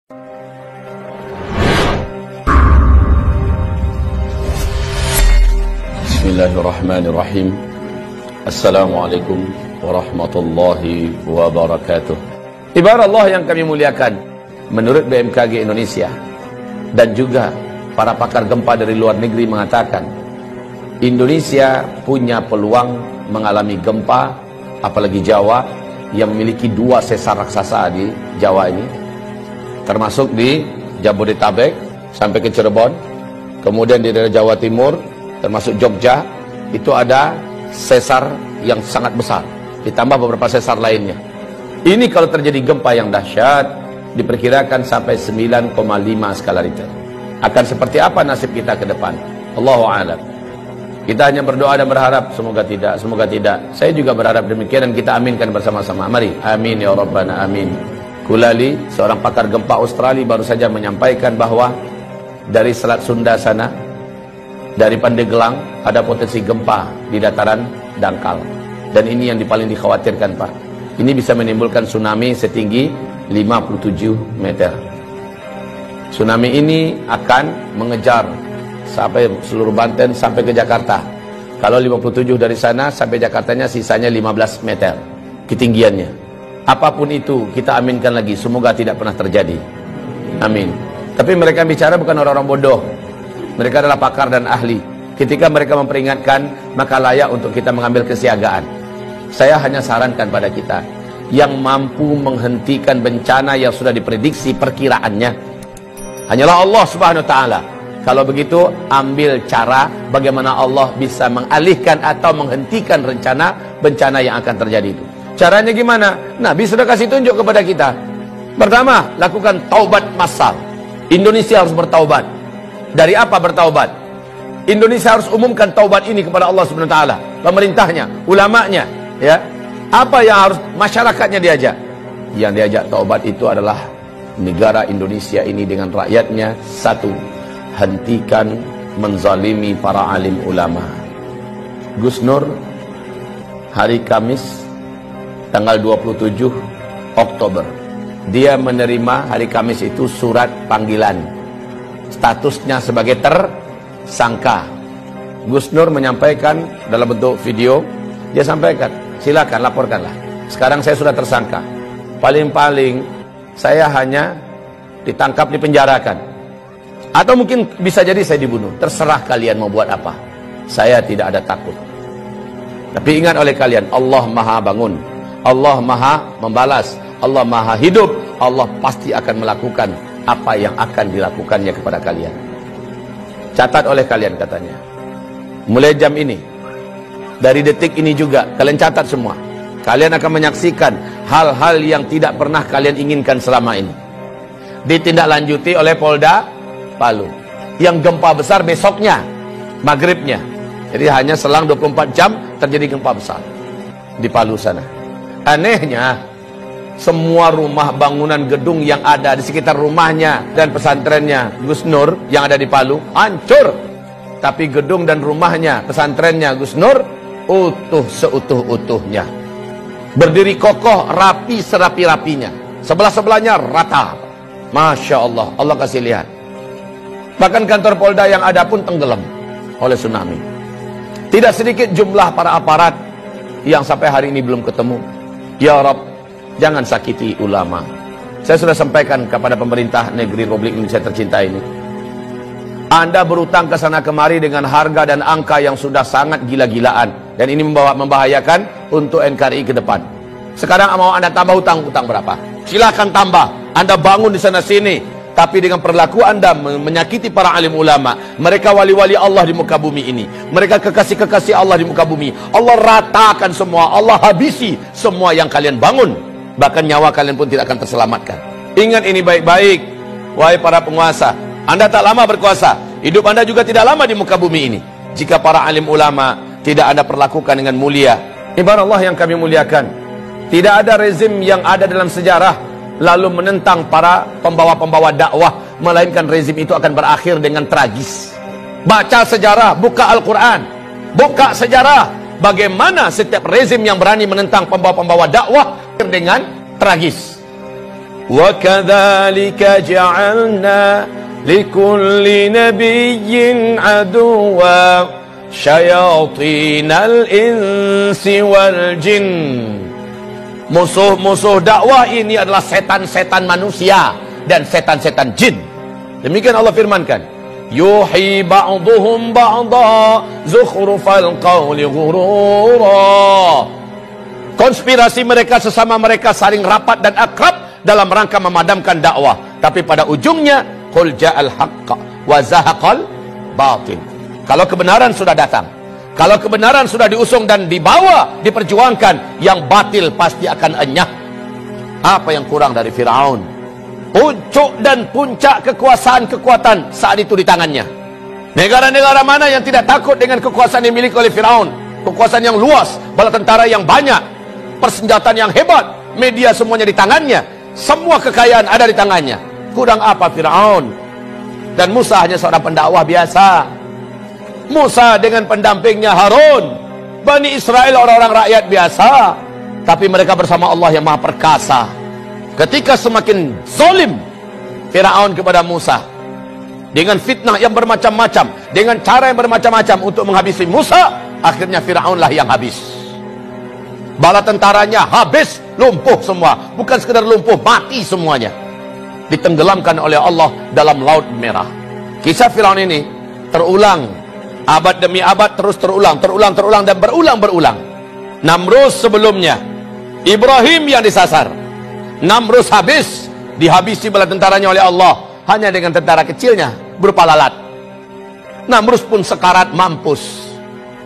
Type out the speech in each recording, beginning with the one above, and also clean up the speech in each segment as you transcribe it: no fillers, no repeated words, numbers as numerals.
Bismillahirrahmanirrahim. Assalamualaikum warahmatullahi wabarakatuh. Ibarat Allah yang kami muliakan, menurut BMKG Indonesia dan juga para pakar gempa dari luar negeri mengatakan Indonesia punya peluang mengalami gempa, apalagi Jawa yang memiliki 2 sesar raksasa di Jawa ini, termasuk di Jabodetabek sampai ke Cirebon, kemudian di daerah Jawa Timur termasuk Jogja, itu ada sesar yang sangat besar, ditambah beberapa sesar lainnya. Ini kalau terjadi gempa yang dahsyat, diperkirakan sampai 9,5 skala Richter. Akan seperti apa nasib kita ke depan? Allahu a'lam. Kita hanya berdoa dan berharap semoga tidak, semoga tidak. Saya juga berharap demikian dan kita aminkan bersama-sama. Mari, amin ya rabbana amin. Kulali, seorang pakar gempa Australia, baru saja menyampaikan bahwa dari Selat Sunda sana, dari Pandeglang, ada potensi gempa di dataran dangkal. Dan ini yang paling dikhawatirkan, Pak. Ini bisa menimbulkan tsunami setinggi 57 meter. Tsunami ini akan mengejar sampai seluruh Banten sampai ke Jakarta. Kalau 57 dari sana sampai Jakartanya sisanya 15 meter ketinggiannya. Apapun itu kita aminkan lagi, semoga tidak pernah terjadi. Amin. Tapi mereka bicara bukan orang-orang bodoh. Mereka adalah pakar dan ahli. Ketika mereka memperingatkan, maka layak untuk kita mengambil kesiagaan. Saya hanya sarankan pada kita yang mampu menghentikan bencana yang sudah diprediksi perkiraannya hanyalah Allah Subhanahu wa taala. Kalau begitu, ambil cara bagaimana Allah bisa mengalihkan atau menghentikan rencana bencana yang akan terjadi itu. Caranya gimana? Nabi sudah kasih tunjuk kepada kita. Pertama, lakukan taubat massal. Indonesia harus bertaubat. Dari apa bertaubat? Indonesia harus umumkan taubat ini kepada Allah Subhanahu wa taala, pemerintahnya, ulamanya, ya. Apa yang harus masyarakatnya diajak? Yang diajak taubat itu adalah negara Indonesia ini dengan rakyatnya. Satu, hentikan menzalimi para alim ulama. Gus Nur hari Kamis tanggal 27 Oktober, dia menerima hari Kamis itu surat panggilan. Statusnya sebagai tersangka. Gus Nur menyampaikan dalam bentuk video, dia sampaikan, silakan laporkanlah. Sekarang saya sudah tersangka. Paling-paling saya hanya ditangkap, dipenjarakan. Atau mungkin bisa jadi saya dibunuh. Terserah kalian mau buat apa. Saya tidak ada takut. Tapi ingat oleh kalian, Allah Maha bangun. Allah Maha membalas. Allah Maha hidup. Allah pasti akan melakukan apa yang akan dilakukannya kepada kalian. Catat oleh kalian katanya. Mulai jam ini, dari detik ini juga, kalian catat semua. Kalian akan menyaksikan hal-hal yang tidak pernah kalian inginkan selama ini. Ditindaklanjuti oleh Polda Palu. Yang gempa besar besoknya, maghribnya. Jadi hanya selang 24 jam terjadi gempa besar di Palu sana. Anehnya, semua rumah bangunan gedung yang ada di sekitar rumahnya dan pesantrennya Gus Nur yang ada di Palu hancur. Tapi gedung dan rumahnya, pesantrennya Gus Nur utuh seutuh-utuhnya. Berdiri kokoh, rapi serapi-rapinya. Sebelah-sebelahnya rata. Masya Allah, Allah kasih lihat. Bahkan kantor Polda yang ada pun tenggelam oleh tsunami. Tidak sedikit jumlah para aparat yang sampai hari ini belum ketemu. Ya Rabb, jangan sakiti ulama. Saya sudah sampaikan kepada pemerintah negeri Republik Indonesia tercinta ini. Anda berutang ke sana kemari dengan harga dan angka yang sudah sangat gila-gilaan. Dan ini membahayakan untuk NKRI ke depan. Sekarang mau Anda tambah utang berapa? Silakan tambah. Anda bangun di sana sini. Tapi dengan perilaku Anda menyakiti para alim ulama. Mereka wali-wali Allah di muka bumi ini. Mereka kekasih-kekasih Allah di muka bumi. Allah ratakan semua. Allah habisi semua yang kalian bangun. Bahkan nyawa kalian pun tidak akan terselamatkan. Ingat ini baik-baik, wahai para penguasa. Anda tak lama berkuasa, hidup Anda juga tidak lama di muka bumi ini. Jika para alim ulama tidak Anda perlakukan dengan mulia. Ibarat Allah yang kami muliakan, tidak ada rezim yang ada dalam sejarah lalu menentang para pembawa-pembawa dakwah, melainkan rezim itu akan berakhir dengan tragis. Baca sejarah, buka Al-Quran, buka sejarah bagaimana setiap rezim yang berani menentang pembawa-pembawa dakwah dengan tragis. Wa kadzalika ja'alna likulli nabiyyin aduwwa syayatinal insi wal jin. Musuh-musuh dakwah ini adalah setan-setan manusia dan setan-setan jin. Demikian Allah firmankan, yuhi ba'duhum ba'da zukhrufal qawli ghurura. Konspirasi mereka sesama mereka saling rapat dan akrab dalam rangka memadamkan dakwah, tapi pada ujungnya qul ja'al haqqa wa zahaqal batil. Kalau kebenaran sudah datang, kalau kebenaran sudah diusung dan dibawa, diperjuangkan, yang batil pasti akan enyah. Apa yang kurang dari Firaun? Puncuk dan puncak kekuasaan kekuatan saat itu di tangannya. Negara-negara mana yang tidak takut dengan kekuasaan yang dimiliki oleh Firaun? Kekuasaan yang luas, bala tentara yang banyak, persenjataan yang hebat, media semuanya di tangannya, semua kekayaan ada di tangannya. Kurang apa Firaun? Dan Musa hanya seorang pendakwah biasa. Musa dengan pendampingnya Harun, Bani Israel orang-orang rakyat biasa, tapi mereka bersama Allah yang Maha Perkasa. Ketika semakin zalim Firaun kepada Musa dengan fitnah yang bermacam-macam, dengan cara yang bermacam-macam untuk menghabisi Musa, akhirnya Firaunlah yang habis. Bala tentaranya habis, lumpuh semua. Bukan sekedar lumpuh, mati semuanya, ditenggelamkan oleh Allah dalam Laut Merah. Kisah Firaun ini terulang abad demi abad, terus terulang dan berulang. Namrus sebelumnya, Ibrahim yang disasar. Namrus habis, dihabisi bala tentaranya oleh Allah hanya dengan tentara kecilnya berupa lalat. Namrus pun sekarat mampus.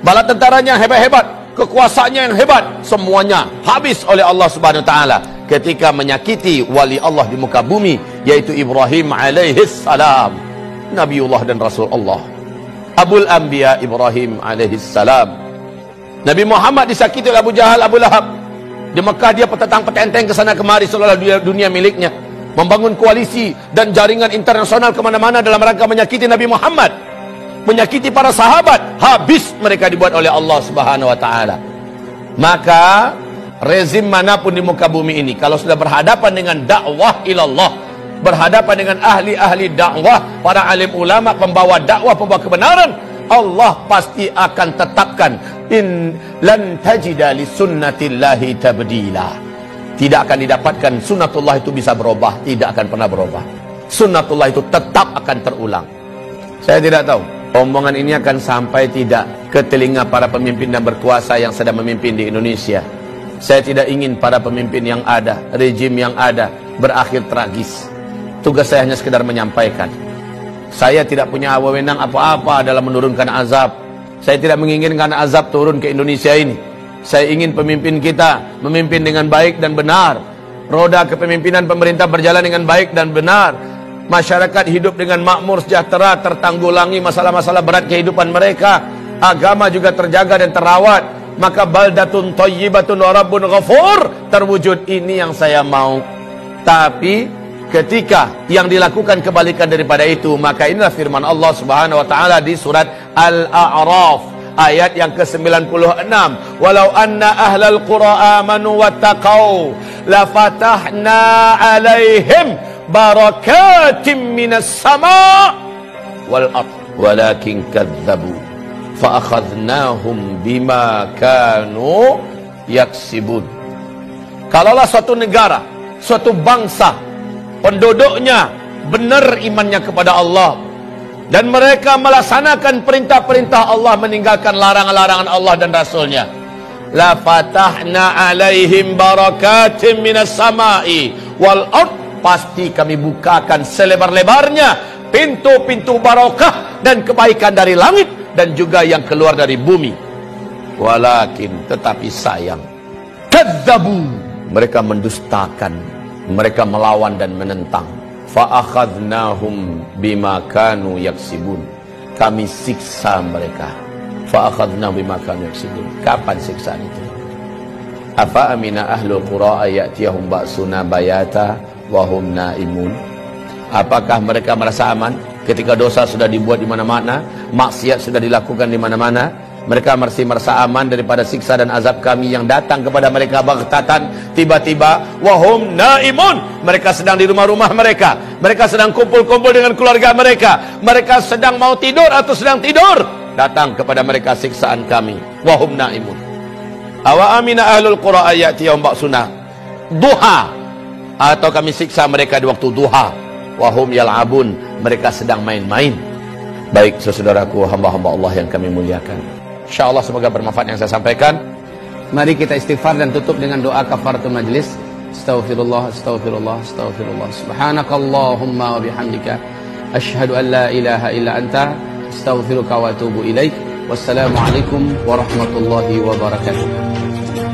Bala tentaranya hebat-hebat, kekuasaannya yang hebat, semuanya habis oleh Allah Subhanahu wa taala ketika menyakiti wali Allah di muka bumi, yaitu Ibrahim alaihis salam, Nabiullah dan Rasul Allah, Abul Anbiya Ibrahim alaihis salam. Nabi Muhammad disakiti oleh Abu Jahal, Abu Lahab. Di Mekah dia petentang-petenteng ke sana kemari seolah-olah dunia miliknya, membangun koalisi dan jaringan internasional kemana-mana dalam rangka menyakiti Nabi Muhammad, menyakiti para sahabat. Habis mereka dibuat oleh Allah Subhanahu wa taala. Maka rezim manapun di muka bumi ini, kalau sudah berhadapan dengan dakwah ilallah, berhadapan dengan ahli-ahli dakwah, para alim ulama, pembawa dakwah, pembawa kebenaran, Allah pasti akan tetapkan in lan tajida li sunnatillahi tabdila. Tidak akan didapatkan sunnatullah itu bisa berubah, tidak akan pernah berubah. Sunnatullah itu tetap akan terulang. Saya tidak tahu omongan ini akan sampai tidak ke telinga para pemimpin dan berkuasa yang sedang memimpin di Indonesia. Saya tidak ingin para pemimpin yang ada, rejim yang ada berakhir tragis. Tugas saya hanya sekedar menyampaikan. Saya tidak punya wewenang apa-apa dalam menurunkan azab. Saya tidak menginginkan azab turun ke Indonesia ini. Saya ingin pemimpin kita memimpin dengan baik dan benar. Roda kepemimpinan pemerintah berjalan dengan baik dan benar. Masyarakat hidup dengan makmur, sejahtera, tertanggulangi masalah-masalah berat kehidupan mereka. Agama juga terjaga dan terawat. Maka baldatun thayyibatun wa rabbun ghafur terwujud. Ini yang saya mau. Tapi ketika yang dilakukan kebalikan daripada itu, maka inilah firman Allah Subhanahu wa taala di surat Al-A'raf ayat yang ke-96. Walau anna ahlal qura amanu wattaqau la fatahna alaihim barakatim minas sama' wal ard walakin kadzabu fa akhadnahum bima kanu yaksibun. Kalaulah suatu negara, suatu bangsa, penduduknya benar imannya kepada Allah dan mereka melaksanakan perintah-perintah Allah, meninggalkan larangan-larangan Allah dan Rasulnya, la fatahna alaihim barakatim minas sama'i wal ard, pasti kami bukakan selebar-lebarnya pintu-pintu barakah dan kebaikan dari langit dan juga yang keluar dari bumi. Walakin, tetapi sayang, kadzabu, mereka mendustakan, mereka melawan dan menentang. Fa akhadnahum bima kanu yaksibun, kami siksa mereka. Fa akhadnahum bima kanu yaksibun. Kapan siksaan itu? Afa amina ahlul qura ayatiyahum ba'suna bayata wa hum naimun. Apakah mereka merasa aman ketika dosa sudah dibuat di mana-mana, maksiat sudah dilakukan di mana-mana, Mereka masih merasa aman daripada siksa dan azab kami yang datang kepada mereka baghtatan, tiba-tiba. Wahum naimun, mereka sedang di rumah-rumah mereka. Mereka sedang kumpul-kumpul dengan keluarga mereka. Mereka sedang mau tidur atau sedang tidur. Datang kepada mereka siksaan kami. Wahum naimun. Awa amina ahlul qura ayatiyahum ba'suna duha, atau kami siksa mereka di waktu duha. Wahum yal'abun, mereka sedang main-main. Baik saudaraku, hamba-hamba Allah yang kami muliakan, InsyaAllah semoga bermanfaat yang saya sampaikan. Mari kita istighfar dan tutup dengan doa kafaratul majlis. Astaghfirullah, astaghfirullah, astaghfirullah. Subhanakallahumma wa bihamdika asyhadu an la ilaha illa anta astaghfiruka wa atubu ilaik. Wassalamualaikum warahmatullahi wabarakatuh.